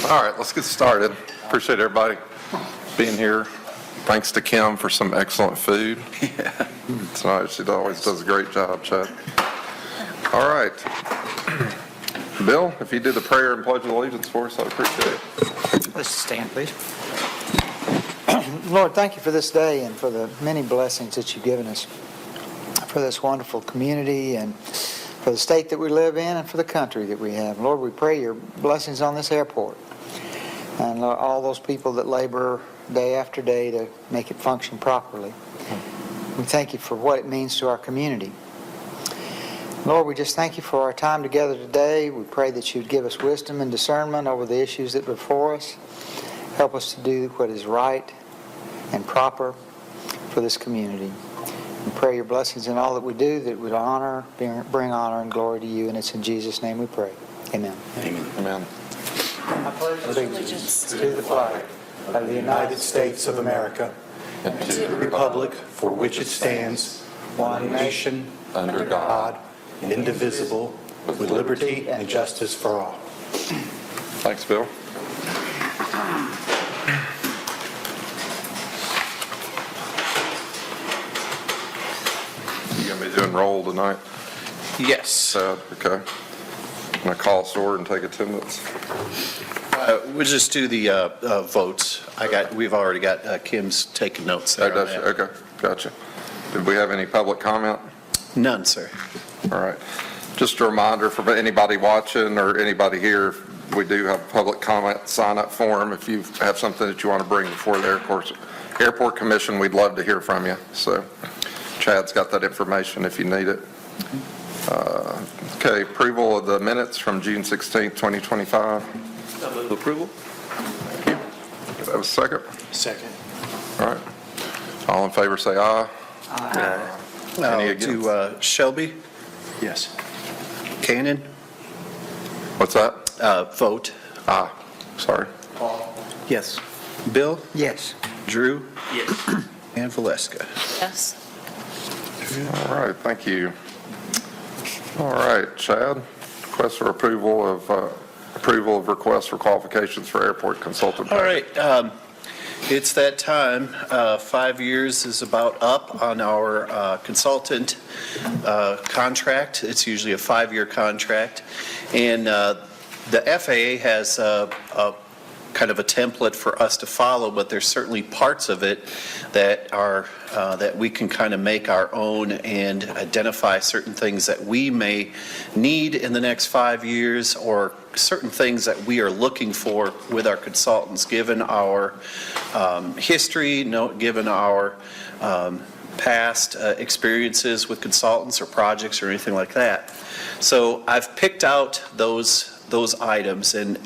All right, let's get started. Appreciate everybody being here. Thanks to Kim for some excellent food. Yeah. Tonight, she always does a great job, Chad. All right. Bill, if you did the prayer and pledge of allegiance for us, I'd appreciate it. Let's stand, please. Lord, thank you for this day and for the many blessings that you've given us, for this wonderful community and for the state that we live in and for the country that we have. Lord, we pray your blessings on this airport and Lord, all those people that labor day after day to make it function properly. We thank you for what it means to our community. Lord, we just thank you for our time together today. We pray that you'd give us wisdom and discernment over the issues that are before us. Help us to do what is right and proper for this community. We pray your blessings in all that we do, that would honor, bring honor and glory to you, and it's in Jesus' name we pray. Amen. Amen. Amen. I pledge allegiance to the flag of the United States of America, and to the republic for which it stands, one nation, under God, indivisible, with liberty and justice for all. Thanks, Bill. You gonna be doing roll tonight? Yes. Okay. I'm gonna call us to order and take attendance. We'll just do the votes. We've already got Kim's taking notes Oh, there. on does she? that. Okay, gotcha. Did we have any public comment? None, sir. All right. Just a reminder for anybody watching or anybody here, we do have a public comment sign-up form. If you have something that you want to bring before the Airport Commission, we'd love to hear from you. So Chad's got that information if you need it. Okay, approval of the minutes from June 16th, 2025. Move approval. Thank you. Do I have a second? Second. All right. All in favor, say aye. Any against? To Shelby, Yes. Cannon, What's that? vote. Aye. Sorry. Yes. Bill, Yes. Drew. Yes. And Valeska. Yes. All right, thank you. All right, Chad, request for approval of request for qualifications for airport consultant. All right. It's that time. 5 years is about up on our consultant contract. It's usually a 5-year contract. And the FAA has a kind of a template for us to follow, but there's certainly parts of it that are that we can kind of make our own and identify certain things that we may need in the next 5 years, or certain things that we are looking for with our consultants, given our history, given our past experiences with consultants or projects or anything like that. So I've picked out those items, and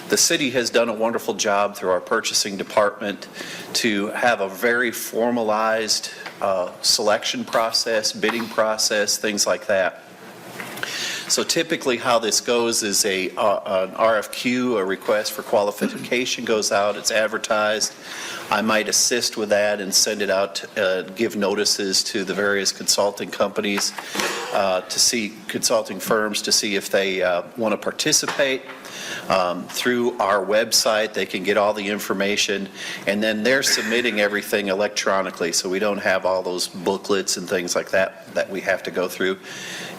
the city has done a wonderful job through our purchasing department to have a very formalized selection process, bidding process, things like that. So typically how this goes is an RFQ, a request for qualification, goes out, it's advertised. I might assist with that and send it out, give notices to the various consulting companies, consulting firms to see if they want to participate. Through our website, they can get all the information, and then they're submitting everything electronically, so we don't have all those booklets and things like that we have to go through,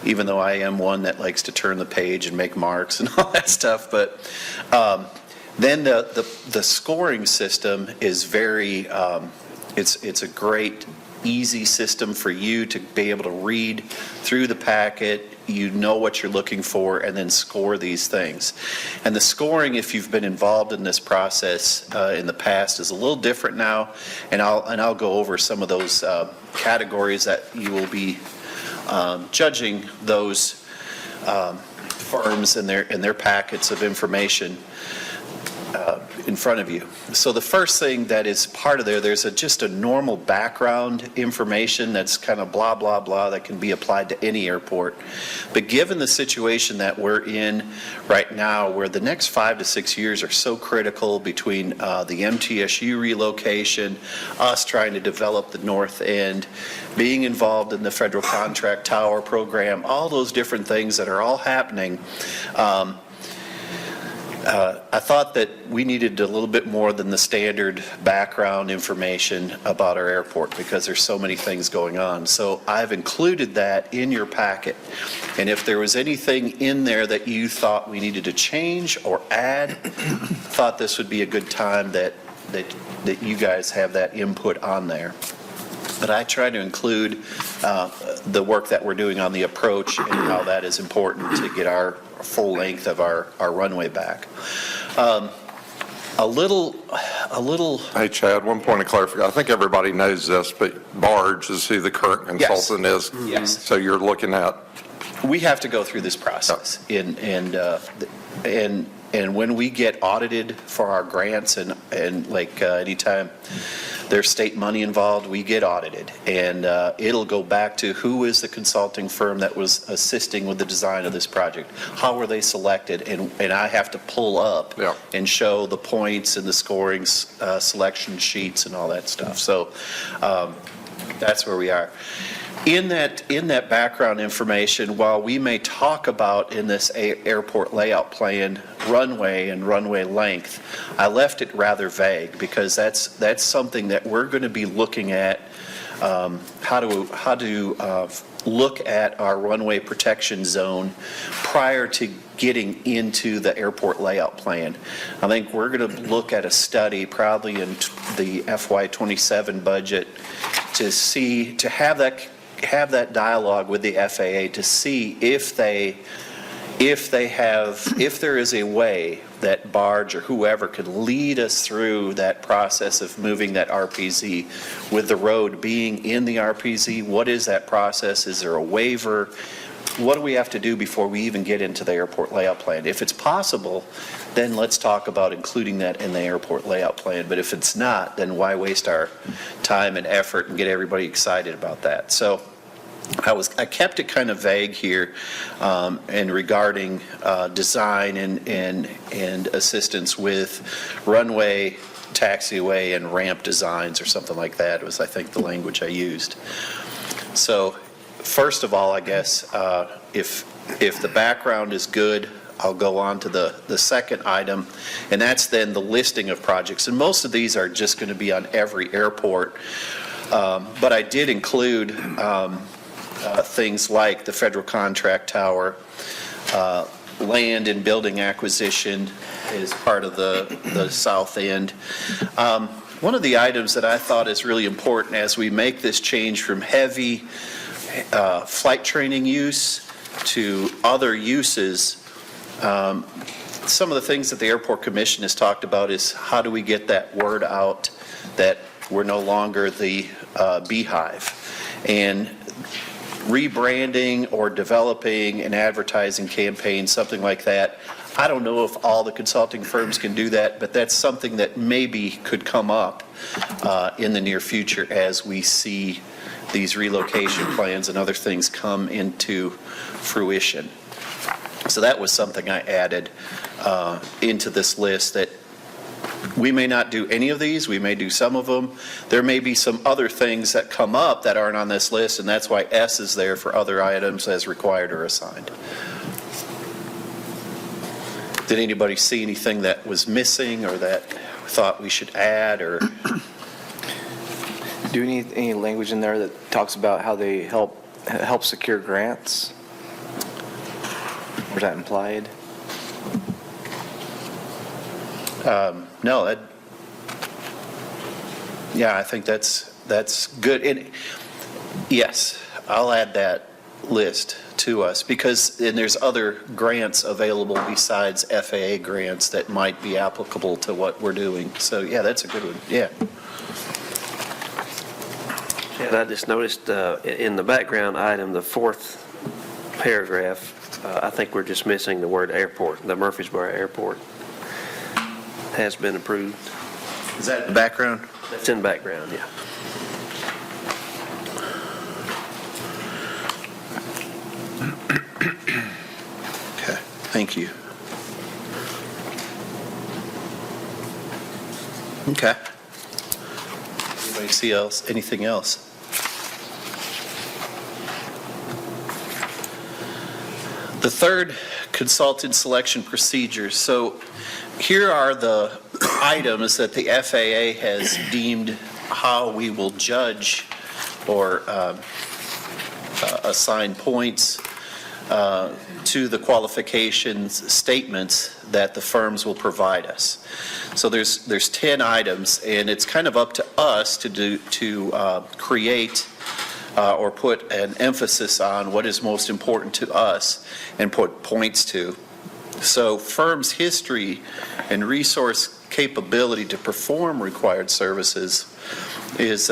even though I am one that likes to turn the page and make marks and all that stuff. But then the scoring system is very, it's a great, easy system for you to be able to read through the packet. You know what you're looking for, and then score these things. And the scoring, if you've been involved in this process in the past, is a little different now. And I'll go over some of those categories that you will be judging those firms and their packets of information in front of you. So the first thing that is part of there's just a normal background information that's kind of blah, blah, blah that can be applied to any airport. But given the situation that we're in right now, where the next 5 to 6 years are so critical between the MTSU relocation, us trying to develop the North End, being involved in the federal contract tower program, all those different things that are all happening, I thought that we needed a little bit more than the standard background information about our airport because there's so many things going on. So I've included that in your packet. And if there was anything in there that you thought we needed to change or add, thought this would be a good time that you guys have that input on there. But I try to include the work that we're doing on the approach and how that is important to get our full length of our runway back. A little. Hey, Chad, one point of clarification. I think everybody knows this, but Barge is who the current consultant is. Yes. So you're looking at, We have to go through this process, and when we get audited for our grants, and like anytime there's state money involved, we get audited, and it'll go back to who is the consulting firm that was assisting with the design of this project. How were they selected? And I have to pull up Yeah. and show the points and the scoring selection sheets and all that stuff. So that's where we are. In that background information, while we may talk about in this airport layout plan runway and runway length, I left it rather vague because that's something that we're going to be looking at, how to look at our runway protection zone prior to getting into the airport layout plan. I think we're going to look at a study probably in the FY27 budget to have that dialogue with the FAA to see if there is a way that Barge or whoever could lead us through that process of moving that RPZ with the road being in the RPZ. What is that process? Is there a waiver? What do we have to do before we even get into the airport layout plan? If it's possible, then let's talk about including that in the airport layout plan. But if it's not, then why waste our time and effort and get everybody excited about that? So I kept it kind of vague here, and regarding design and assistance with runway, taxiway, and ramp designs or something like that was, I think, the language I used. So first of all, I guess, if the background is good, I'll go on to the second item, and that's then the listing of projects. And most of these are just going to be on every airport, but I did include things like the federal contract tower, land and building acquisition is part of the south end. One of the items that I thought is really important as we make this change from heavy flight training use to other uses, some of the things that the Airport Commission has talked about is how do we get that word out that we're no longer the beehive, and rebranding or developing an advertising campaign, something like that. I don't know if all the consulting firms can do that, but that's something that maybe could come up in the near future as we see these relocation plans and other things come into fruition. So that was something I added into this list, that we may not do any of these, we may do some of them. There may be some other things that come up that aren't on this list, and that's why S is there for other items as required or assigned. Did anybody see anything that was missing or that thought we should add? Or Do we need any language in there that talks about how they help secure grants? Or is that implied? No, I think that's good. And yes, I'll add that list to us because then there's other grants available besides FAA grants that might be applicable to what we're doing. So yeah, that's a good one. Yeah. And I just noticed in the background item, the fourth paragraph, I think we're just missing the word airport. The Murfreesboro Airport has been approved. Is that in the background? That's in the background, yeah. Okay, thank you. Okay. Anybody see anything else? The third consultant selection procedures. So here are the items that the FAA has deemed how we will judge or assign points to the qualifications statements that the firms will provide us. So there's 10 items, and it's kind of up to us to create or put an emphasis on what is most important to us and put points to. So firms' history and resource capability to perform required services is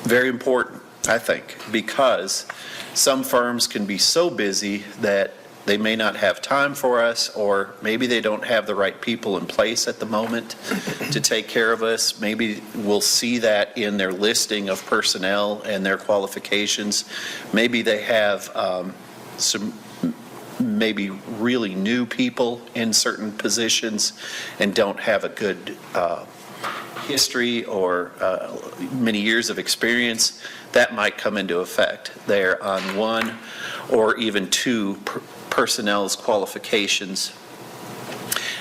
very important, I think, because some firms can be so busy that they may not have time for us, or maybe they don't have the right people in place at the moment to take care of us. Maybe we'll see that in their listing of personnel and their qualifications. Maybe they have some maybe really new people in certain positions and don't have a good history or many years of experience. That might come into effect there on one or even two personnel's qualifications.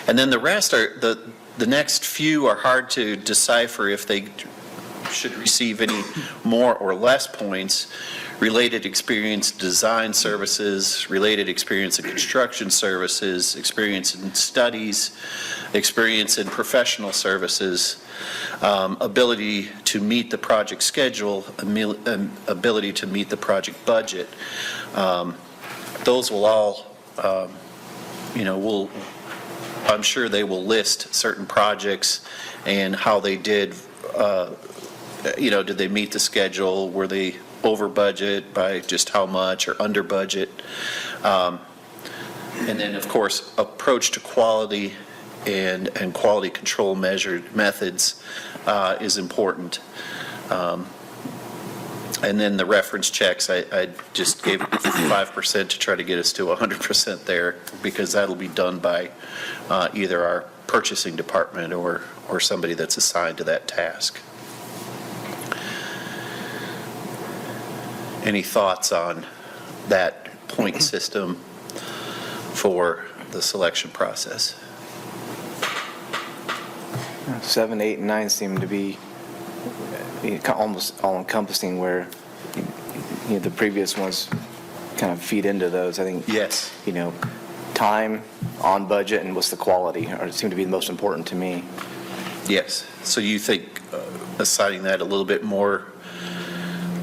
And then the rest are, the next few are hard to decipher if they should receive any more or less points. Related experience in design services, related experience in construction services, experience in studies, experience in professional services, ability to meet the project schedule, ability to meet the project budget. Those will all, I'm sure they will list certain projects and how they did, did they meet the schedule? Were they over budget by just how much or under budget? And then, of course, approach to quality and quality control methods is important. And then the reference checks, I just gave 5% to try to get us to 100% there, because that'll be done by either our purchasing department or somebody that's assigned to that task. Any thoughts on that point system for the selection process? 7, 8, and 9 seem to be almost all-encompassing, where the previous ones kind of feed into those. I think, Yes. time, on budget, and what's the quality seem to be the most important to me. Yes. So you think assigning that a little bit more,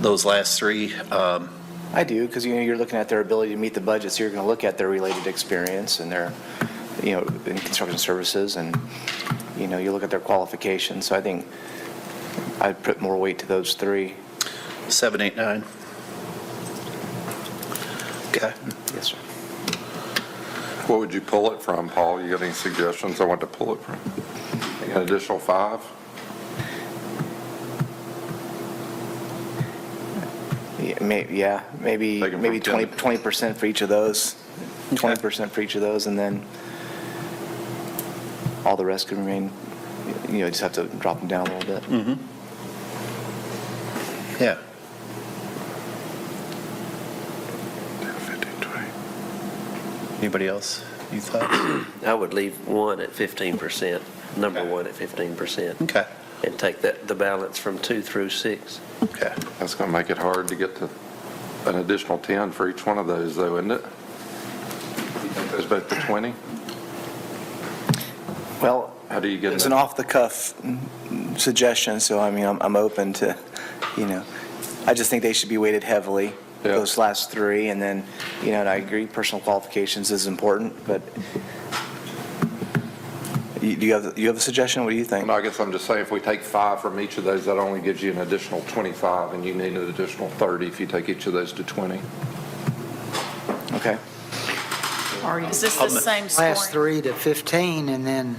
those last three? I do, because you're looking at their ability to meet the budget, so you're going to look at their related experience and their, in construction services, and you look at their qualifications. So I think I'd put more weight to those three. 7, 8, 9. Okay. Yes, sir. What would you pull it from, Paul? You got any suggestions on what to pull it from? An additional 5? Yeah, maybe Take 'em from 10. 20% for each of those, 20% for each of those, and then all the rest can remain. Just have to drop them down a little bit. Mm-hmm. Yeah. 15, 20. Anybody else? You thought? I would leave one at 15%, number one at 15%, Okay. and take the balance from 2 through 6. Okay. That's going to make it hard to get to an additional 10 for each one of those, though, isn't it? You think those both to 20? Well, How do you get it's it? an off-the-cuff suggestion, so I'm open to, I just think they should be weighted heavily, Yeah. those last three, and then, and I agree, personal qualifications is important, but do you have a suggestion? What do you think? I guess I'm just saying, if we take 5 from each of those, that only gives you an additional 25, and you need an additional 30 if you take each of those to 20. Okay. Is this the same scoring? Last 3 to 15, and then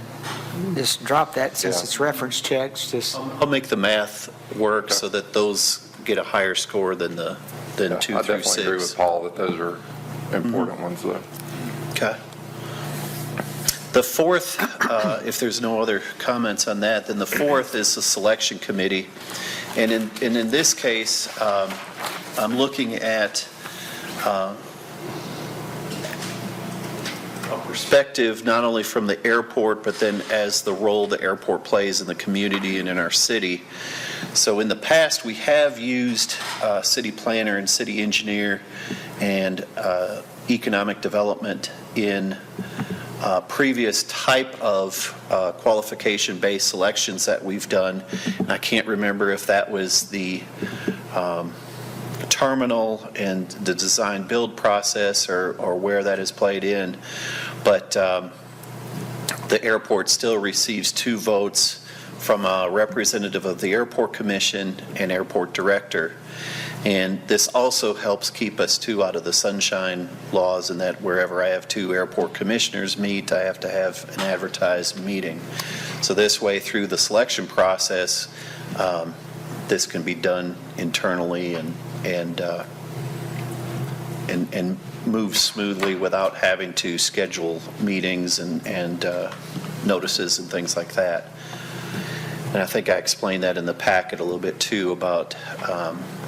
just drop that since Yeah. it's reference checks, just, I'll make the math work so that those get a higher score than 2 Yeah, through 6. I definitely agree with Paul that those are important ones, though. Okay. The fourth, if there's no other comments on that, then the fourth is the selection committee. And in this case, I'm looking at perspective, not only from the airport, but then as the role the airport plays in the community and in our city. So in the past, we have used city planner and city engineer and economic development in previous type of qualification-based selections that we've done. And I can't remember if that was the terminal and the design-build process or where that is played in. But the airport still receives 2 votes from a representative of the Airport Commission and airport director. And this also helps keep us too out of the sunshine laws, in that wherever I have 2 airport commissioners meet, I have to have an advertised meeting. So this way, through the selection process, this can be done internally and move smoothly without having to schedule meetings and notices and things like that. And I think I explained that in the packet a little bit too, about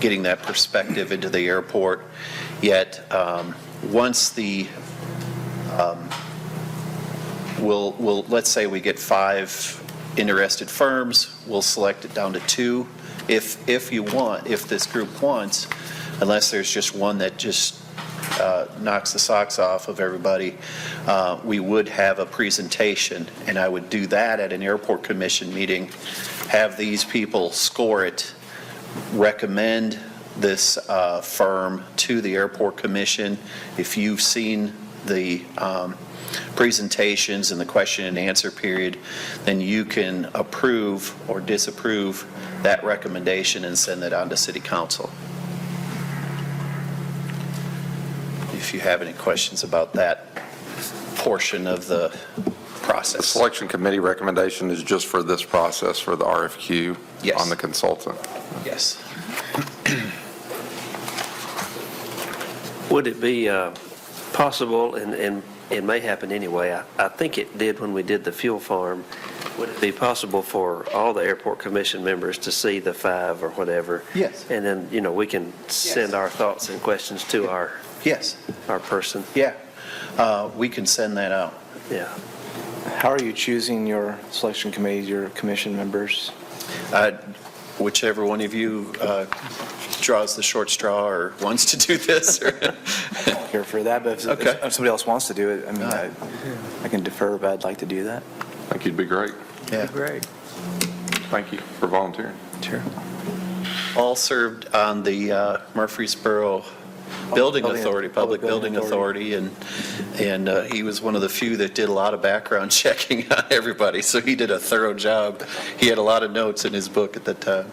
getting that perspective into the airport. Yet, once the, let's say we get 5 interested firms, we'll select it down to 2. If this group wants, unless there's just one that just knocks the socks off of everybody, we would have a presentation, and I would do that at an airport commission meeting, have these people score it, recommend this firm to the airport commission. If you've seen the presentations and the question and answer period, then you can approve or disapprove that recommendation and send that on to City Council. If you have any questions about that portion of the The process. selection committee recommendation is just for this process, for the RFQ Yes. on the consultant. Yes. Would it be possible, and it may happen anyway, I think it did when we did the fuel farm, would it be possible for all the airport commission members to see the 5 or whatever? Yes. And then, we can send our thoughts and questions to our Yes. person? Yeah. We can send that out. Yeah. How are you choosing your selection committees, your commission members? Whichever one of you draws the short straw or wants to do this. Here for that, but if Okay. if somebody else wants to do it, I mean, I can defer, but I'd like to do that. I think you'd be great. Yeah. Great. Thank you for volunteering. Sure. All served on the Murfreesboro Building Authority, Public Building Authority, and he was one of the few that did a lot of background checking on everybody, so he did a thorough job. He had a lot of notes in his book at that time.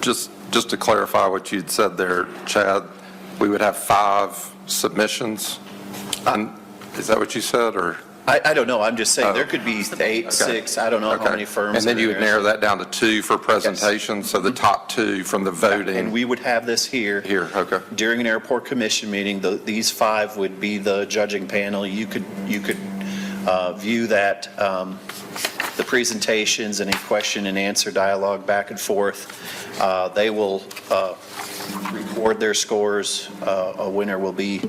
Just to clarify what you'd said there, Chad, we would have 5 submissions. Is that what you said, or? I don't know, I'm just saying, there could be 8, 6, I don't know how Okay. many firms. And then are you would there. narrow that down to 2 for presentation, so the top 2 from the voting. And we would have this here. Here, okay. During an airport commission meeting, these 5 would be the judging panel. You could view that, the presentations, any question and answer dialogue back and forth. They will record their scores. A winner will be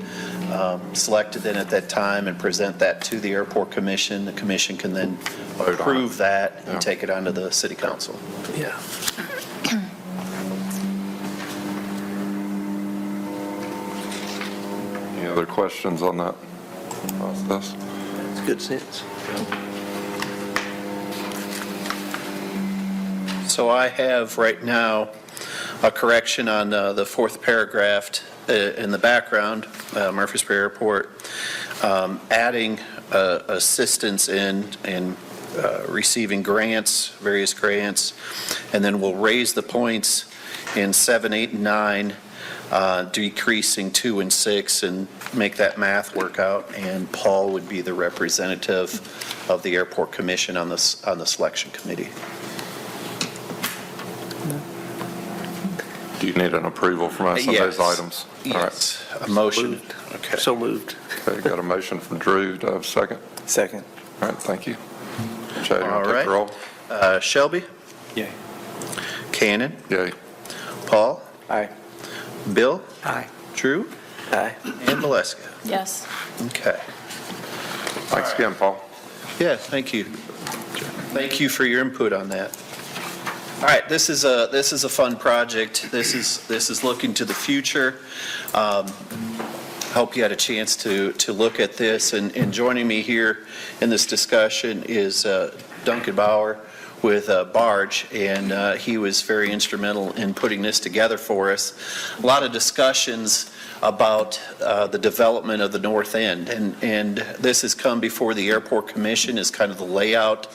selected then at that time and present that to the airport commission. The commission can then Vote on it. approve that Yeah. and take it on to the city council. Yeah. Any other questions on that process? It's good sense. So I have right now a correction on the 4th paragraph in the background, Murfreesboro Airport, adding assistance in receiving grants, various grants, and then we'll raise the points in 7, 8, and 9, decreasing 2 and 6, and make that math work out. And Paul would be the representative of the Airport Commission on the selection committee. Do you need an approval from us on those Yes. items? All right. Yes, a motion. Moved. Okay. So moved. Okay, got a motion from Drew. Do I have a second? Second. All right, thank you. Chad, you All want to take the right. roll? Shelby, Yay. Cannon, Yay. Paul, Aye. Bill, Aye. Drew, Aye. And Valeska. Yes. Okay. Thanks again, Paul. Yeah, thank you. Thank you for your input on that. All right, this is a fun project. This is looking to the future. Hope you had a chance to look at this. And joining me here in this discussion is Duncan Bauer with Barge, and he was very instrumental in putting this together for us. A lot of discussions about the development of the north end, and this has come before the Airport Commission as kind of the layout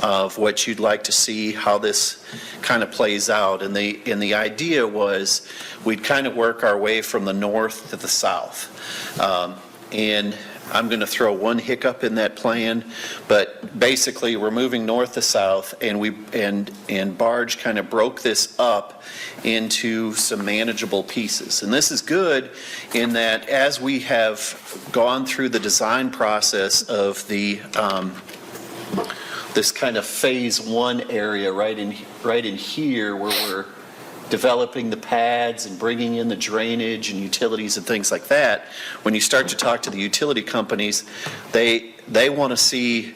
of what you'd like to see, how this kind of plays out. And the idea was we'd kind of work our way from the north to the south. And I'm going to throw one hiccup in that plan, but basically we're moving north to south, and Barge kind of broke this up into some manageable pieces. And this is good in that as we have gone through the design process of the this kind of phase one area right in here where we're developing the pads and bringing in the drainage and utilities and things like that, when you start to talk to the utility companies, they want to see,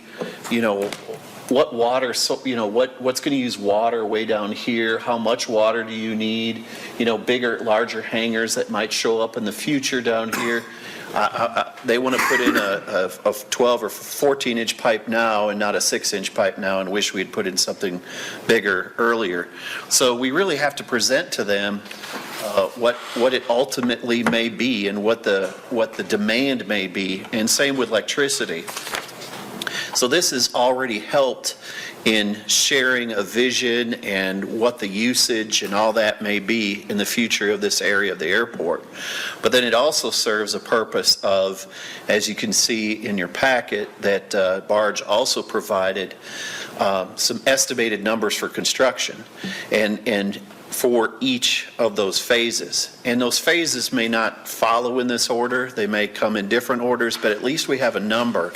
what water, what's going to use water way down here, how much water do you need, bigger, larger hangars that might show up in the future down here. They want to put in a 12 or 14-inch pipe now and not a 6-inch pipe now, and wish we'd put in something bigger earlier. So we really have to present to them what it ultimately may be and what the demand may be, and same with electricity. So this has already helped in sharing a vision and what the usage and all that may be in the future of this area of the airport. But then it also serves a purpose of, as you can see in your packet, that Barge also provided some estimated numbers for construction and for each of those phases. And those phases may not follow in this order. They may come in different orders, but at least we have a number.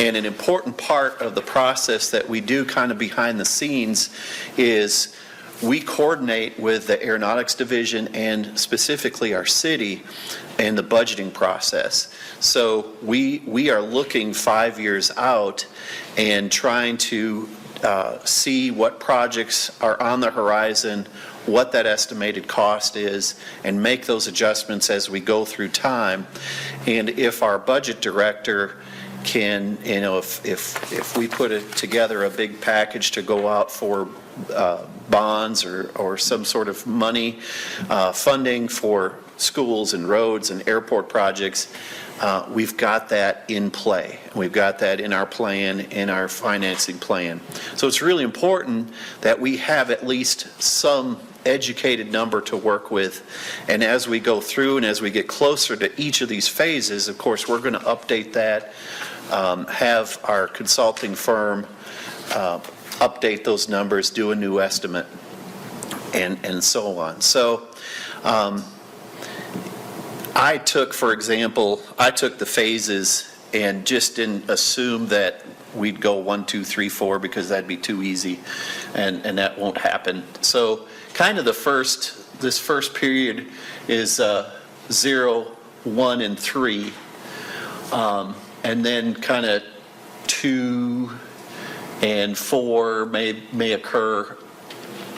And an important part of the process that we do kind of behind the scenes is we coordinate with the Aeronautics Division and specifically our city in the budgeting process. So we are looking 5 years out and trying to see what projects are on the horizon, what that estimated cost is, and make those adjustments as we go through time. And if our budget director can, if we put together a big package to go out for bonds or some sort of money, funding for schools and roads and airport projects, we've got that in play. We've got that in our plan, in our financing plan. So it's really important that we have at least some educated number to work with. And as we go through and as we get closer to each of these phases, of course, we're going to update that, have our consulting firm update those numbers, do a new estimate, and so on. So I took the phases and just didn't assume that we'd go 1, 2, 3, 4 because that'd be too easy, and that won't happen. So kind of this first period is 0, 1, and 3, and then kind of 2 and 4 may occur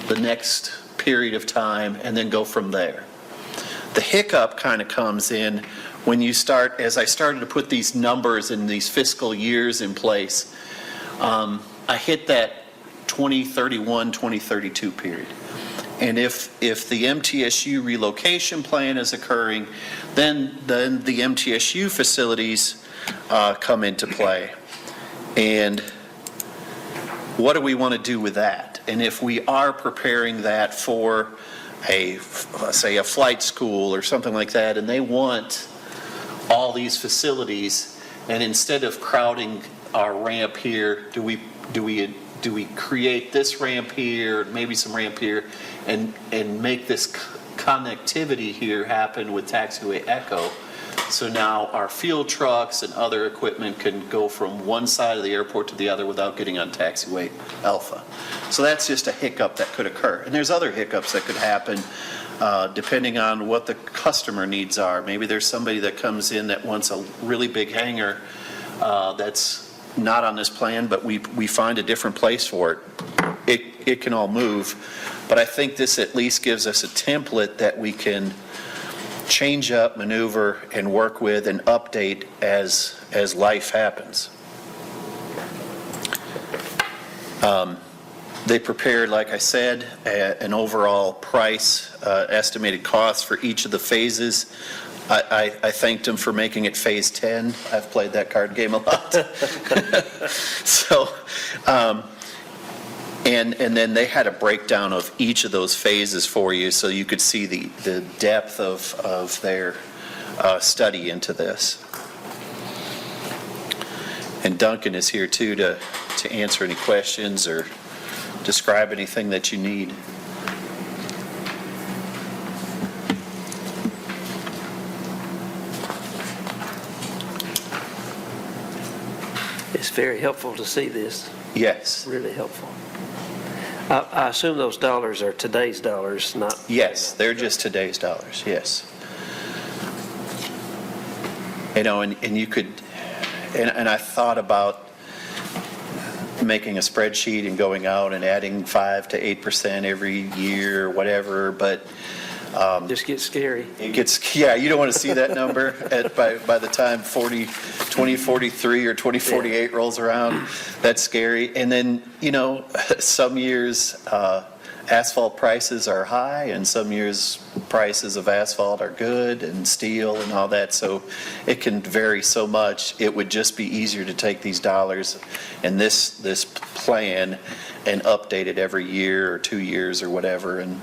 the next period of time, and then go from there. The hiccup kind of comes in when you start, as I started to put these numbers and these fiscal years in place, I hit that 2031, 2032 period. And if the MTSU relocation plan is occurring, then the MTSU facilities come into play. And what do we want to do with that? And if we are preparing that for say a flight school or something like that, and they want all these facilities, and instead of crowding our ramp here, do we create this ramp here, maybe some ramp here, and make this connectivity here happen with Taxiway Echo? So now our field trucks and other equipment can go from one side of the airport to the other without getting on taxiway Alpha. So that's just a hiccup that could occur. And there's other hiccups that could happen depending on what the customer needs are. Maybe there's somebody that comes in that wants a really big hangar that's not on this plan, but we find a different place for it. It can all move. But I think this at least gives us a template that we can change up, maneuver, and work with and update as life happens. They prepared, like I said, an overall price, estimated cost for each of the phases. I thanked them for making it Phase 10. I've played that card game a lot. So, and then they had a breakdown of each of those phases for you so you could see the depth of their study into this. And Duncan is here too to answer any questions or describe anything that you need. It's very helpful to see this, Yes. really helpful. I assume those dollars are today's dollars, not... Yes, they're just today's dollars, yes. You know, and you could, and I thought about making a spreadsheet and going out and adding 5 to 8% every year or whatever, but Just gets scary. it gets, yeah, you don't want to see that number by the time 2043 or 2048 rolls around. That's scary. And then, you know, some years asphalt prices are high and some years prices of asphalt are good and steel and all that. So it can vary so much. It would just be easier to take these dollars and this plan and update it every year or 2 years or whatever and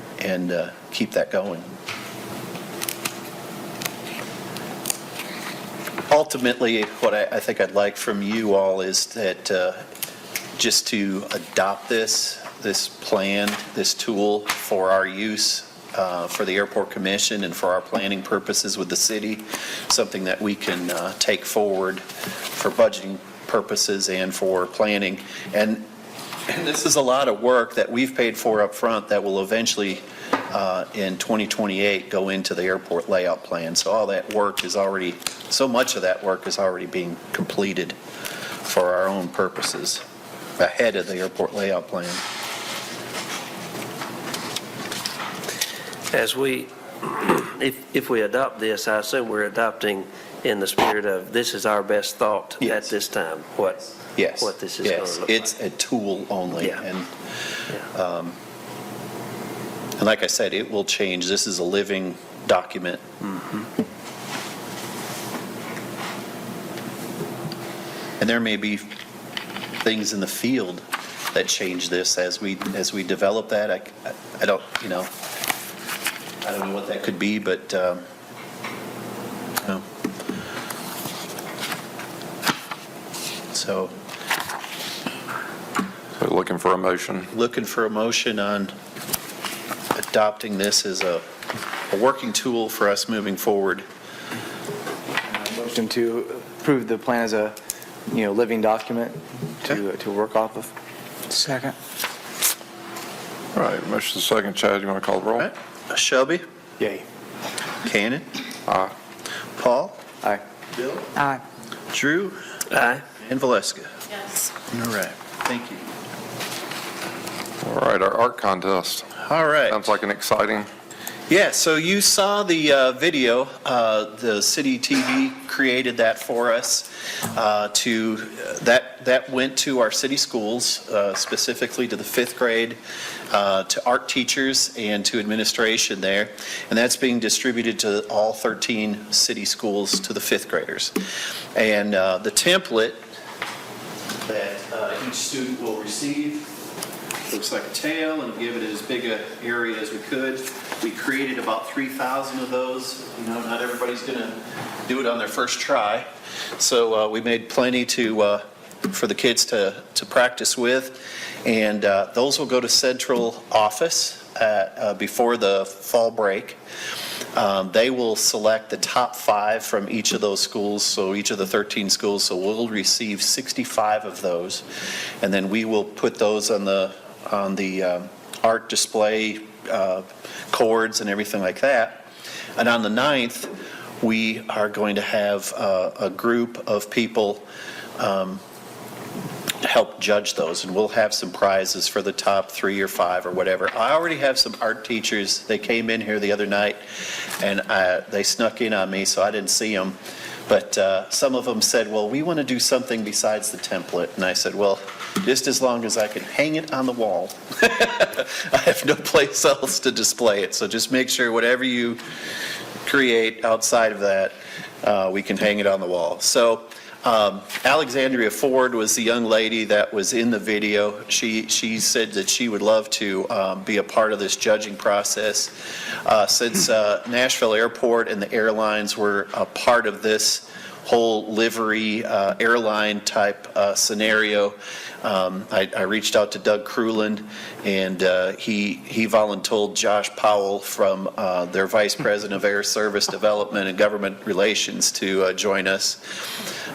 keep that going. Ultimately, what I think I'd like from you all is that just to adopt this plan, this tool for our use, for the Airport Commission and for our planning purposes with the city, something that we can take forward for budgeting purposes and for planning. And this is a lot of work that we've paid for up front that will eventually, in 2028, go into the airport layout plan. So all that work is already, so much of that work is already being completed for our own purposes ahead of the airport layout plan. As we, if we adopt this, I assume we're adopting in the spirit of this is our best thought at Yes. this time, what Yes. this is going to Yes, look it's like. a tool only. Yeah. And like I said, it will change. This is a living document. And there may be things in the field that change this as we develop that. I don't, you know, I don't know what that could be, but, no. So, So looking for a motion. looking for a motion on adopting this as a working tool for us moving forward. Motion to approve the plan as a, living document to work off of. Second. All right, motion second. Chad, you want to call the roll? All right. Shelby? Yay. Cannon? Aye. Paul? Aye. Bill? Aye. Drew? Aye. And Valeska? Yes. All right. Thank you. All right, our art contest. All right. Sounds like an exciting, Yeah, so you saw the video. The city TV created that for us. That went to our city schools, specifically to the 5th grade, to art teachers and to administration there. And that's being distributed to all 13 city schools to the 5th graders. And the template that each student will receive looks like a tail, and give it as big an area as we could. We created about 3,000 of those. You know, not everybody's going to do it on their first try. So we made plenty for the kids to practice with. And those will go to central office before the fall break. They will select the top 5 from each of those schools, so each of the 13 schools, so we'll receive 65 of those. And then we will put those on the art display cords and everything like that. And on the 9th, we are going to have a group of people help judge those, and we'll have some prizes for the top 3 or 5 or whatever. I already have some art teachers. They came in here the other night, and they snuck in on me, so I didn't see them. But some of them said, well, we want to do something besides the template. And I said, well, just as long as I can hang it on the wall. I have no place else to display it, so just make sure whatever you create outside of that, we can hang it on the wall. So Alexandria Ford was the young lady that was in the video. She said that she would love to be a part of this judging process. Since Nashville Airport and the airlines were a part of this whole livery airline type scenario, I reached out to Doug Cruland, and he voluntold Josh Powell from their Vice President of Air Service Development and Government Relations to join us.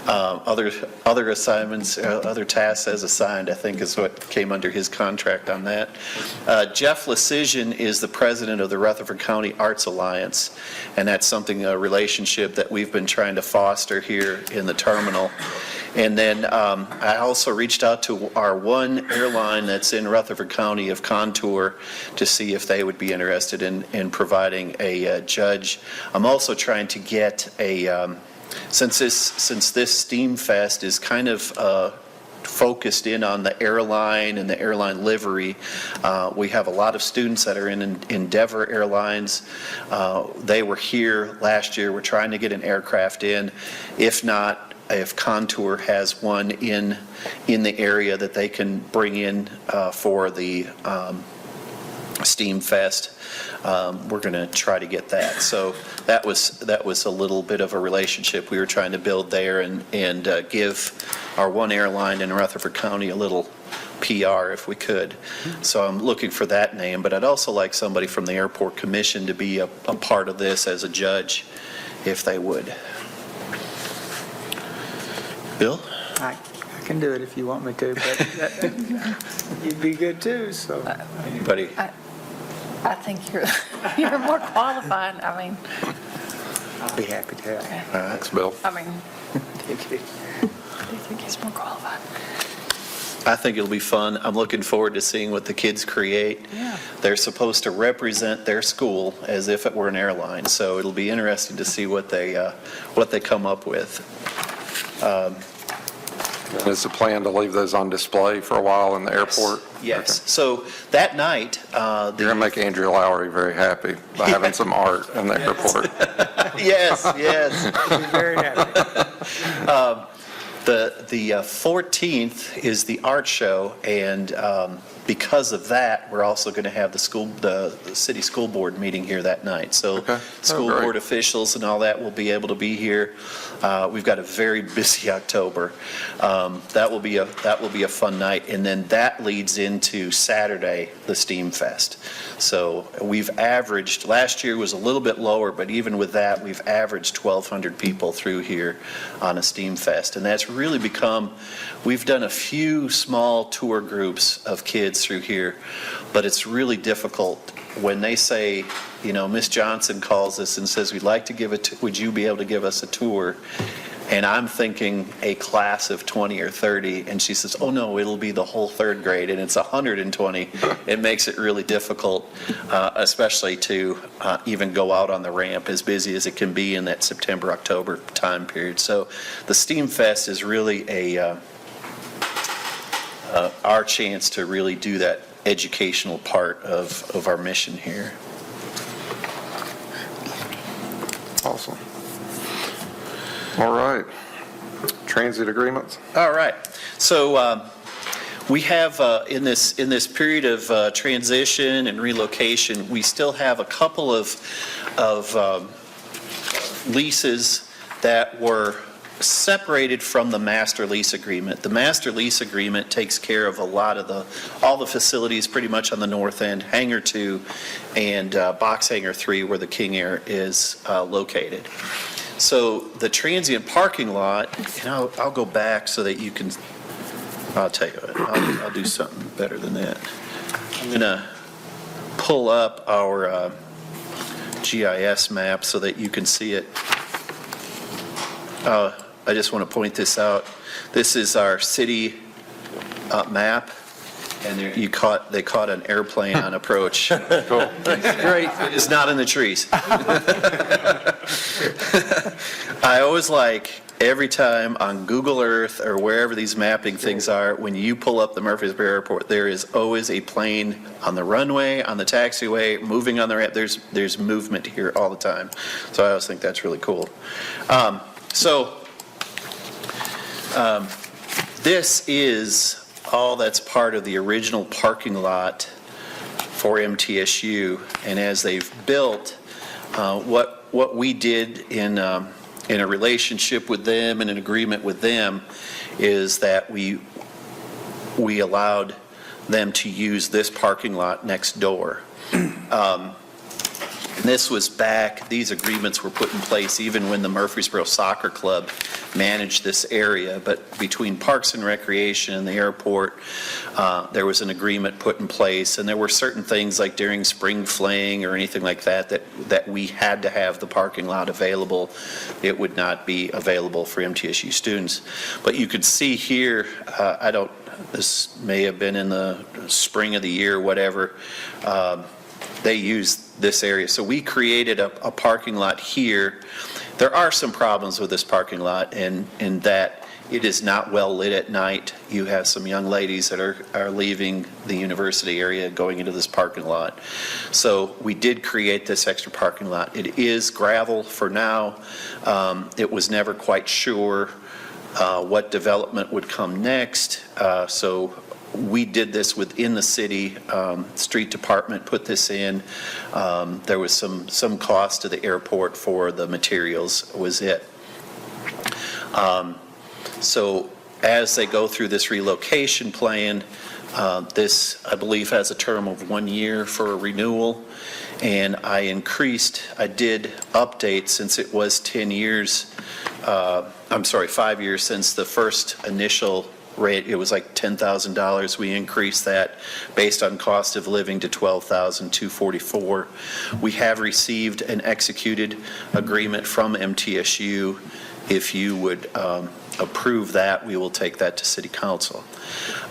Other assignments, other tasks as assigned, I think is what came under his contract on that. Jeff Lecision is the president of the Rutherford County Arts Alliance, and that's something, a relationship that we've been trying to foster here in the terminal. And then I also reached out to our one airline that's in Rutherford County of Contour to see if they would be interested in providing a judge. I'm also trying to get a, since this Steam Fest is kind of focused in on the airline and the airline livery, we have a lot of students that are in Endeavor Airlines. They were here last year. We're trying to get an aircraft in. If not, if Contour has one in the area that they can bring in for the Steam Fest, we're going to try to get that. So that was a little bit of a relationship we were trying to build there, and give our one airline in Rutherford County a little PR if we could. So I'm looking for that name, but I'd also like somebody from the Airport Commission to be a part of this as a judge, if they would. Bill? I can do it if you want me to, but you'd be good too, so. Anybody? I think you're more qualified. I mean, I'll be happy to help. Thanks, Bill. I mean, do you think he's more qualified? I think it'll be fun. I'm looking forward to seeing what the kids create. Yeah. They're supposed to represent their school as if it were an airline, so it'll be interesting to see what they come up with. Is the plan to leave those on display for a while in the airport? Yes. So that night, You're going to make Andrea Lowry very happy by having some art in the airport. yes. I'll be very happy. The 14th is the art show, and because of that, we're also going to have the city school board meeting here that night. So Okay. school Great. board officials and all that will be able to be here. We've got a very busy October. That will be a fun night, and then that leads into Saturday, the Steam Fest. So we've averaged, last year was a little bit lower, but even with that, we've averaged 1,200 people through here on a Steam Fest, and that's really become, we've done a few small tour groups of kids through here, but it's really difficult when they say, you know, Miss Johnson calls us and says, we'd like to give would you be able to give us a tour? And I'm thinking a class of 20 or 30, and she says, oh no, it'll be the whole third grade, and it's 120. It makes it really difficult, especially to even go out on the ramp as busy as it can be in that September, October time period. So the Steam Fest is really our chance to really do that educational part of our mission here. Awesome. All right. Transit agreements? All right. So we have, in this period of transition and relocation, we still have a couple of leases that were separated from the master lease agreement. The master lease agreement takes care of a lot of all the facilities pretty much on the north end, Hangar 2 and Box Hangar 3 where the King Air is located. So the transient parking lot, and I'll go back so that you can, I'll tell you what, I'll do something better than that. I'm going to pull up our GIS map so that you can see it. I just want to point this out. This is our city map, and they caught an airplane on approach. Cool. Great. It is not in the trees. I always like, every time on Google Earth or wherever these mapping things are, when you pull up the Murfreesboro Airport, there is always a plane on the runway, on the taxiway, moving on the ramp. There's movement here all the time. So I always think that's really cool. This is all that's part of the original parking lot for MTSU, and as they've built, what we did in a relationship with them and an agreement with them is that we allowed them to use this parking lot next door. And this was back, these agreements were put in place even when the Murfreesboro Soccer Club managed this area. But between Parks and Recreation and the airport, there was an agreement put in place. And there were certain things like during spring fling or anything like that we had to have the parking lot available. It would not be available for MTSU students. But you could see here, this may have been in the spring of the year, whatever, they used this area. So we created a parking lot here. There are some problems with this parking lot in that it is not well lit at night. You have some young ladies that are leaving the university area going into this parking lot. So we did create this extra parking lot. It is gravel for now. It was never quite sure what development would come next. So we did this within the city. Street department put this in. There was some cost to the airport for the materials, was it. So as they go through this relocation plan, this, I believe, has a term of 1 year for a renewal. And I did update, since it was 10 years, 5 years since the first initial rate. It was like $10,000. We increased that based on cost of living to $12,244. We have received an executed agreement from MTSU. If you would approve that, we will take that to City Council.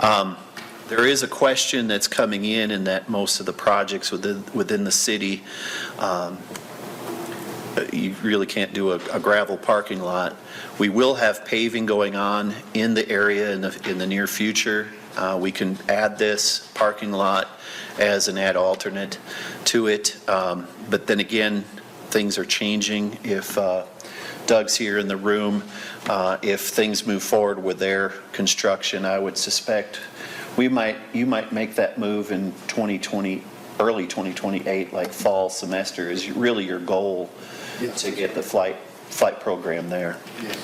There is a question that's coming in that most of the projects within the city, you really can't do a gravel parking lot. We will have paving going on in the area in the near future. We can add this parking lot as an alternate to it. But then again, things are changing. If Doug's here in the room, if things move forward with their construction, I would suspect you might make that move in 2020, early 2028, like fall semester is really your goal. Yes. To get the flight program there. Yes.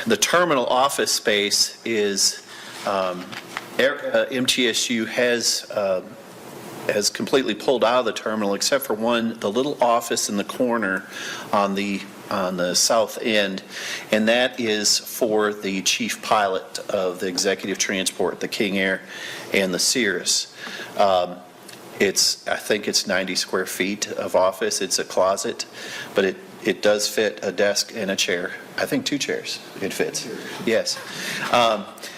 The terminal office space is, MTSU has completely pulled out of the terminal except for the little office in the corner on the south end, and that is for the chief pilot of the executive transport, the King Air and the Cirrus. I think it's 90 square feet of office. It's a closet, but it does fit a desk and a chair. I think 2 chairs it fits. Yes.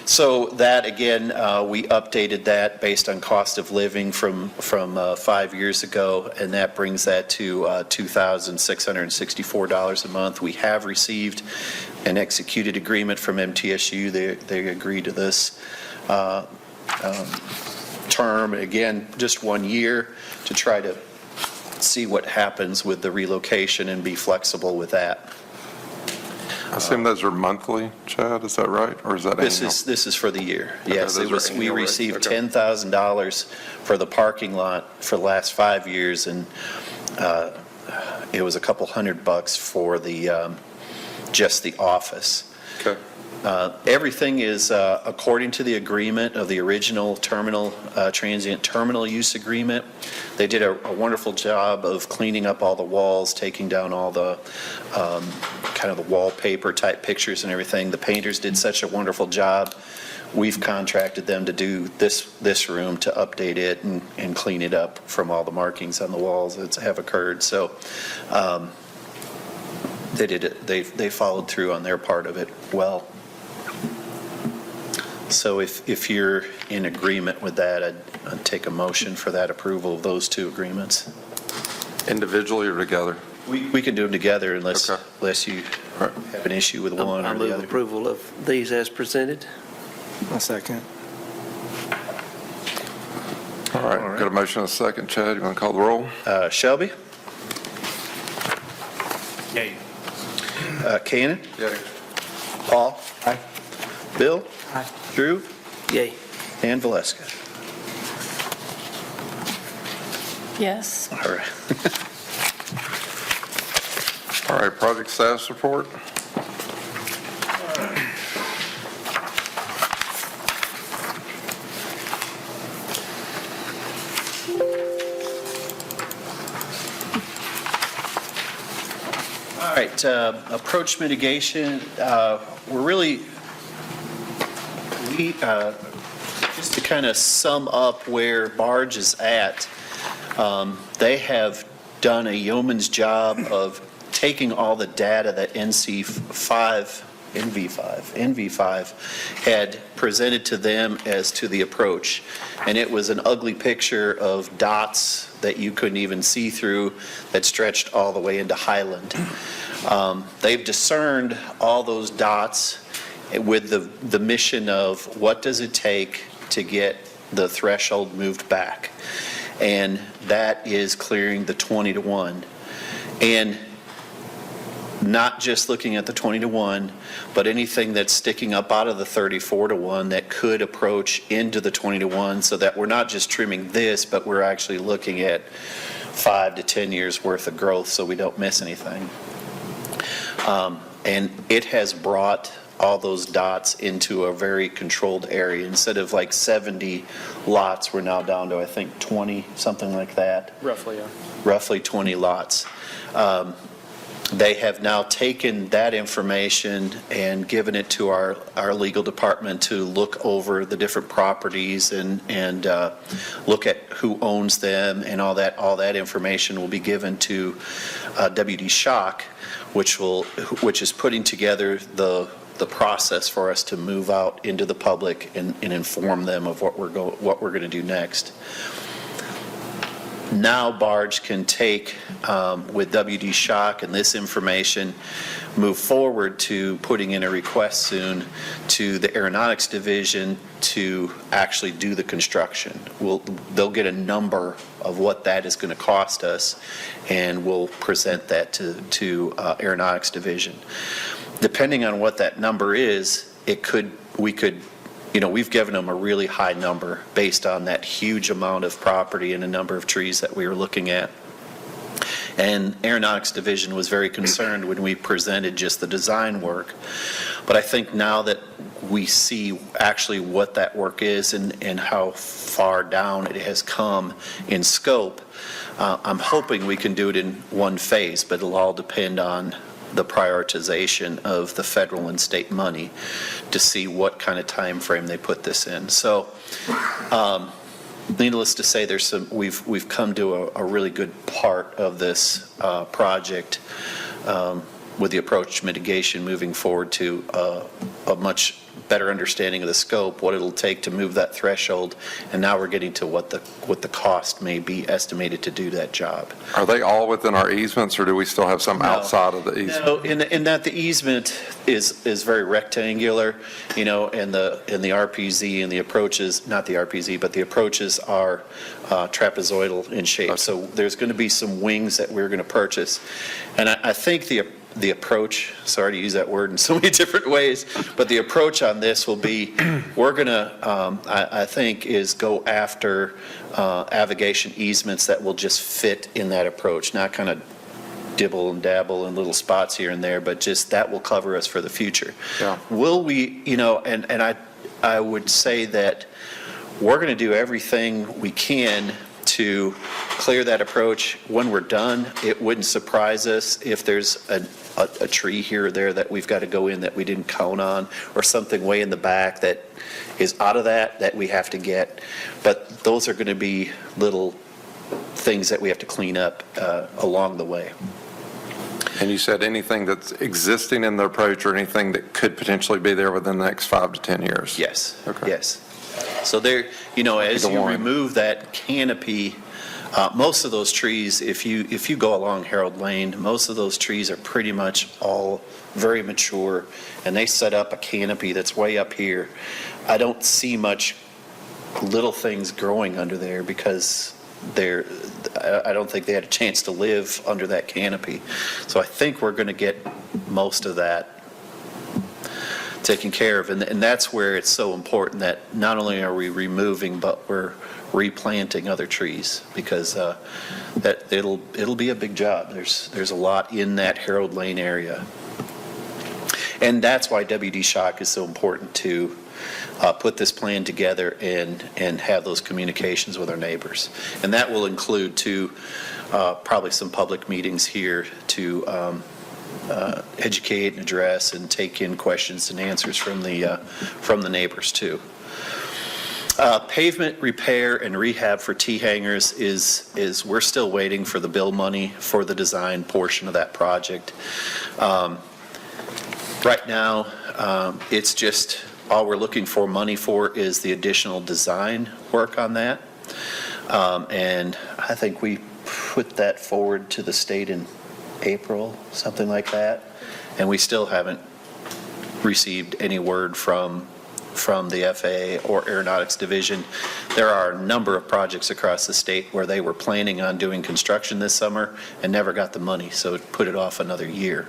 So that, again, we updated that based on cost of living from 5 years ago, and that brings that to $2,664 a month. We have received an executed agreement from MTSU. They agreed to this term, again, just 1 year, to try to see what happens with the relocation and be flexible with that. I assume those are monthly, Chad, is that right? Or is that annual? This is for the year. Yes, those are we annual received rates. Okay. $10,000 for the parking lot for the last 5 years, and it was a couple $100 for just the office. Okay. Everything is according to the agreement of the original terminal, transient terminal use agreement. They did a wonderful job of cleaning up all the walls, taking down all the kind of the wallpaper type pictures and everything. The painters did such a wonderful job. We've contracted them to do this room, to update it and clean it up from all the markings on the walls that have occurred. So they did it. They followed through on their part of it well. So if you're in agreement with that, I'd take a motion for that approval of those two agreements. Individually or together? We can do them together unless Okay. you All right. have an issue with one I or the move other. approval of these as presented. A second. All right, got a motion and a second. Chad, you want to call the roll? Shelby? Yay. Cannon? Yay. Paul? Aye. Bill? Aye. Drew? Yay. And Valeska. Yes. All right. All right, project status report. All right, approach mitigation, just to kind of sum up where Barge is at, they have done a yeoman's job of taking all the data that NV5 had presented to them as to the approach. And it was an ugly picture of dots that you couldn't even see through that stretched all the way into Highland. They've discerned all those dots with the mission of what does it take to get the threshold moved back. And that is clearing the 20-to-1. And not just looking at the 20-to-1, but anything that's sticking up out of the 34-to-1 that could approach into the 20-to-1, so that we're not just trimming this, but we're actually looking at 5 to 10 years worth of growth so we don't miss anything. And it has brought all those dots into a very controlled area. Instead of like 70 lots, we're now down to, I think, 20, something like that. Roughly, yeah. Roughly 20 lots. They have now taken that information and given it to our legal department to look over the different properties and look at who owns them, and all that information will be given to WD Shock, which is putting together the process for us to move out into the public and inform them of what we're going to do next. Now Barge can take, with WD Shock and this information, move forward to putting in a request soon to the Aeronautics Division to actually do the construction. They'll get a number of what that is going to cost us, and we'll present that to Aeronautics Division. Depending on what that number is, we've given them a really high number based on that huge amount of property and a number of trees that we were looking at. And Aeronautics Division was very concerned when we presented just the design work. But I think now that we see actually what that work is and how far down it has come in scope, I'm hoping we can do it in one phase, but it'll all depend on the prioritization of the federal and state money to see what kind of time frame they put this in. So, needless to say, we've come to a really good part of this project with the approach mitigation, moving forward to a much better understanding of the scope, what it'll take to move that threshold, and now we're getting to what the cost may be estimated to do that job. Are they all within our easements, or do we still have some No. outside of the easement? No, in that the easement is very rectangular, and the RPZ and the approaches, not the RPZ, but the approaches are trapezoidal in shape. Okay. So there's going to be some wings that we're going to purchase. And I think the approach, sorry to use that word in so many different ways, but the approach on this will be, we're going to, I think, is go after avigation easements that will just fit in that approach, not kind of dibble and dabble in little spots here and there, but just that will cover us for the future. Yeah. Will we, and I would say that we're going to do everything we can to clear that approach. When we're done, it wouldn't surprise us if there's a tree here or there that we've got to go in that we didn't count on, or something way in the back that is out of that we have to get. But those are going to be little things that we have to clean up along the way. And you said anything that's existing in the approach or anything that could potentially be there within the next 5 to 10 years? Yes. Okay. Yes. So there, as Either you one. remove that canopy, most of those trees, if you go along Harold Lane, most of those trees are pretty much all very mature, and they set up a canopy that's way up here. I don't see much little things growing under there because I don't think they had a chance to live under that canopy. So I think we're going to get most of that taken care of, and that's where it's so important that not only are we removing, but we're replanting other trees, because that it'll be a big job. There's a lot in that Harold Lane area, and that's why WD Shock is so important to put this plan together and have those communications with our neighbors, and that will include probably some public meetings here to educate and address and take in questions and answers from the neighbors too. Pavement repair and rehab for T-hangers is we're still waiting for the bill money for the design portion of that project. Right now, it's just all we're looking for money for is the additional design work on that. And I think we put that forward to the state in April, something like that, and we still haven't received any word from the FAA or Aeronautics Division. There are a number of projects across the state where they were planning on doing construction this summer and never got the money, so it put it off another year.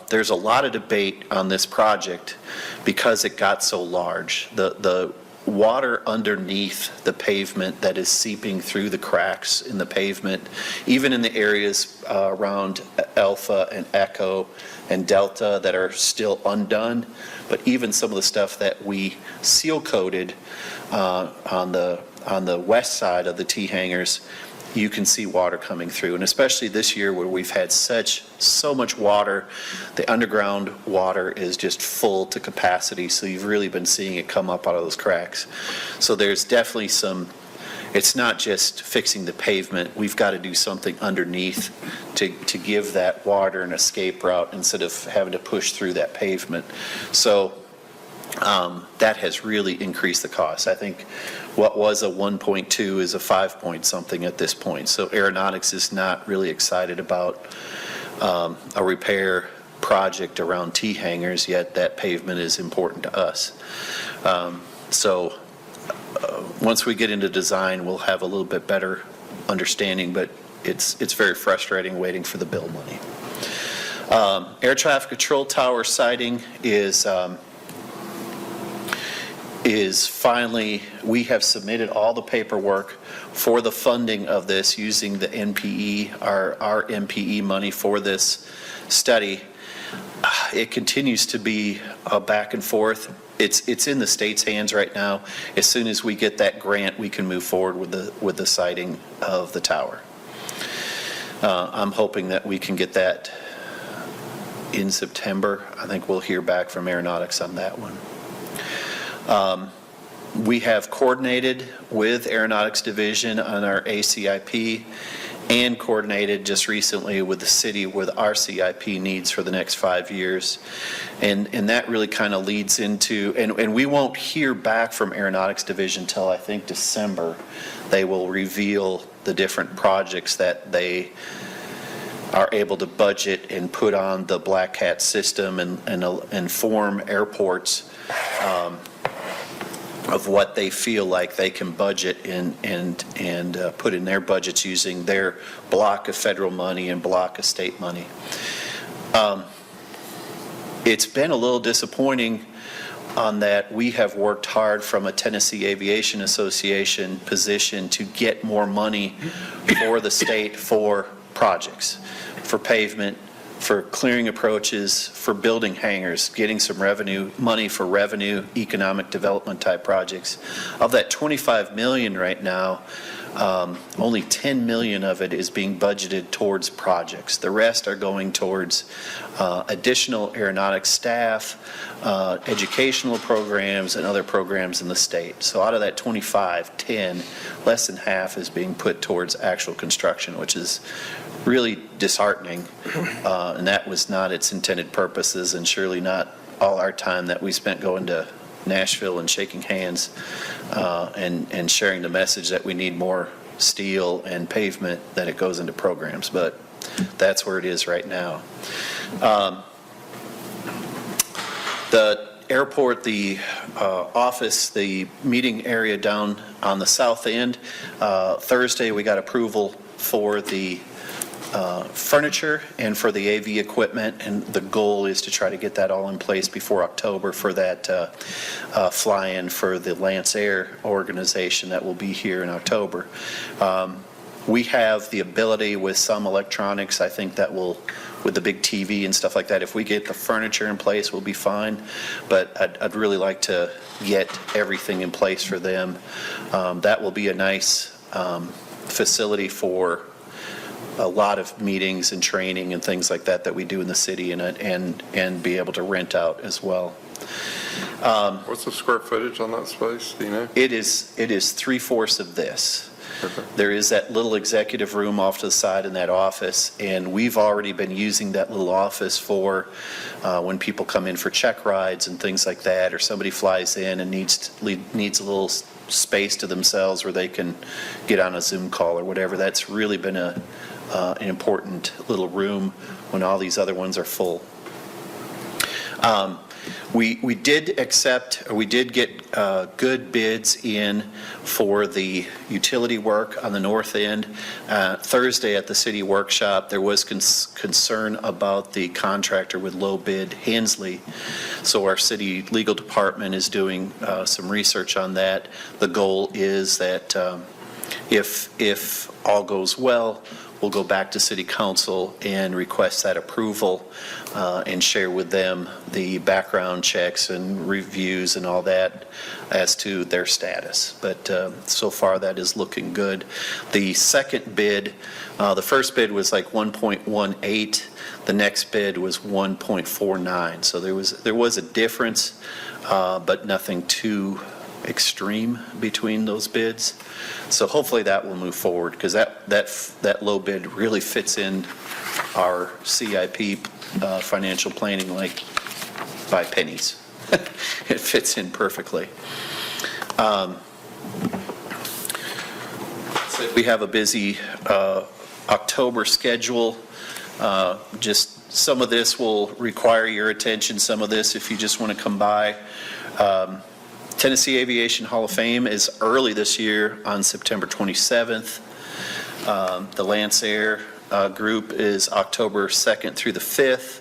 There's a lot of debate on this project because it got so large. The water underneath the pavement that is seeping through the cracks in the pavement, even in the areas around Alpha and Echo and Delta that are still undone, but even some of the stuff that we seal coated on the west side of the T-hangers, you can see water coming through. And especially this year where we've had so much water, the underground water is just full to capacity, so you've really been seeing it come up out of those cracks. So there's definitely it's not just fixing the pavement, we've got to do something underneath to give that water an escape route instead of having to push through that pavement. So that has really increased the cost. I think what was a 1.2 is a 5 point something at this point. So Aeronautics is not really excited about a repair project around T-hangers, yet that pavement is important to us. Once we get into design, we'll have a little bit better understanding, but it's very frustrating waiting for the bill money. Air traffic control tower siting is finally, we have submitted all the paperwork for the funding of this using the NPE, our NPE money for this study. It continues to be a back and forth. It's in the state's hands right now. As soon as we get that grant, we can move forward with the siting of the tower. I'm hoping that we can get that in September. I think we'll hear back from Aeronautics on that one. We have coordinated with Aeronautics Division on our ACIP and coordinated just recently with the city with our CIP needs for the next 5 years. And that really kind of leads into, and we won't hear back from Aeronautics Division till I think December. They will reveal the different projects that they are able to budget and put on the Black Hat system and inform airports of what they feel like they can budget and put in their budgets using their block of federal money and block of state money. It's been a little disappointing on that. We have worked hard from a Tennessee Aviation Association position to get more money for the state for projects, for pavement, for clearing approaches, for building hangars, getting some revenue, money for revenue, economic development type projects. Of that 25 million right now, only 10 million of it is being budgeted towards projects. The rest are going towards additional aeronautics staff, educational programs, and other programs in the state. So out of that 25, 10, less than half is being put towards actual construction, which is really disheartening, and that was not its intended purposes, and surely not all our time that we spent going to Nashville and shaking hands and sharing the message that we need more steel and pavement, that it goes into programs. But that's where it is right now. The airport, the office, the meeting area down on the south end, Thursday we got approval for the furniture and for the AV equipment, and the goal is to try to get that all in place before October for that fly-in for the Lance Air organization that will be here in October. We have the ability with some electronics, I think that will, with the big TV and stuff like that, if we get the furniture in place, we'll be fine. But I'd really like to get everything in place for them. That will be a nice facility for a lot of meetings and training and things like that we do in the city, and be able to rent out as well. What's the square footage on that space, do you know? It is 3/4 of this. Okay. There is that little executive room off to the side in that office, and we've already been using that little office for when people come in for check rides and things like that, or somebody flies in and needs a little space to themselves where they can get on a Zoom call or whatever. That's really been an important little room when all these other ones are full. We did get good bids in for the utility work on the north end. Thursday at the city workshop, there was concern about the contractor with low bid, Hensley. So our city legal department is doing some research on that. The goal is that if all goes well, we'll go back to City Council and request that approval and share with them the background checks and reviews and all that as to their status. But so far, that is looking good. The second bid, the first bid was like 1.18. The next bid was 1.49. So there was a difference, but nothing too extreme between those bids. So hopefully that will move forward, because that low bid really fits in our CIP financial planning like by pennies. It fits in perfectly. So we have a busy October schedule. Just some of this will require your attention, some of this if you just want to come by. Tennessee Aviation Hall of Fame is early this year on September 27th. The Lance Air group is October 2nd through the 5th.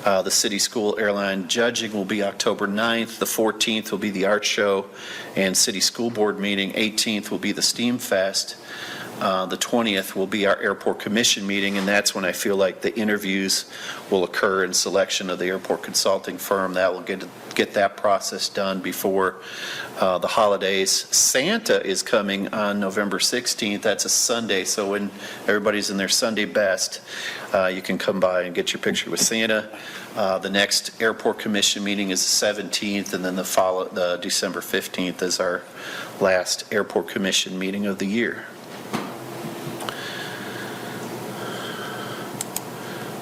The City School Airline Judging will be October 9th. The 14th will be the Art Show and City School Board meeting. 18th will be the Steam Fest. The 20th will be our Airport Commission meeting, and that's when I feel like the interviews will occur and selection of the airport consulting firm. That will get that process done before the holidays. Santa is coming on November 16th. That's a Sunday, so when everybody's in their Sunday best, you can come by and get your picture with Santa. The next Airport Commission meeting is the 17th, and then the December 15th is our last Airport Commission meeting of the year.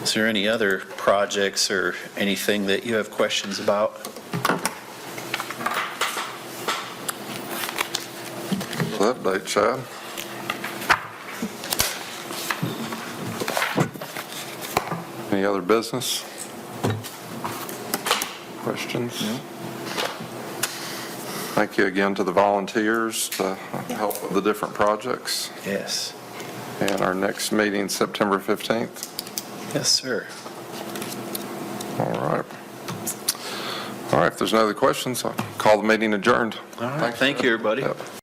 Is there any other projects or anything that you have questions about? Update, Chad. Any other business? Questions? Thank you again to the volunteers to help with the different projects. Yes. And our next meeting, September 15th. Yes, sir. All right. All right, if there's no other questions, I'll call the meeting adjourned. All right. Thank you, everybody. Yep.